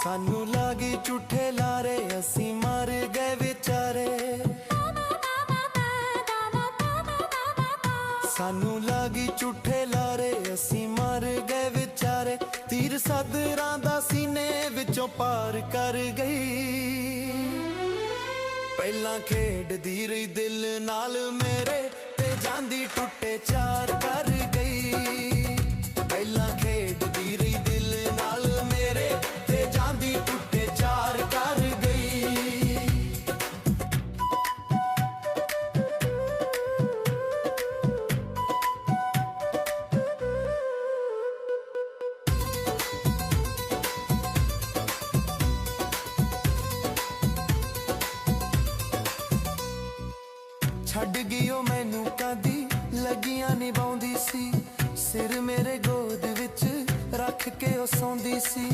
सानू लागी झूठे लारे असी मर गए विचारे। सानू लागी झूठे लारे असी मर गए विचारे। तीर सदरां दा सीने विचों पार कर गई। पहला खेडदी रही दिल नाल मेरे ते जांदी टुटे चार कर गई। पहला खेडदी रही दिल नाल मेरे ते जांदी टुटे चार कर गई। छड्ड गई ओ मैनू कदी लगियां निभाउंदी सी। सिर मेरे गोद विच रख के ओ सौंदी सी।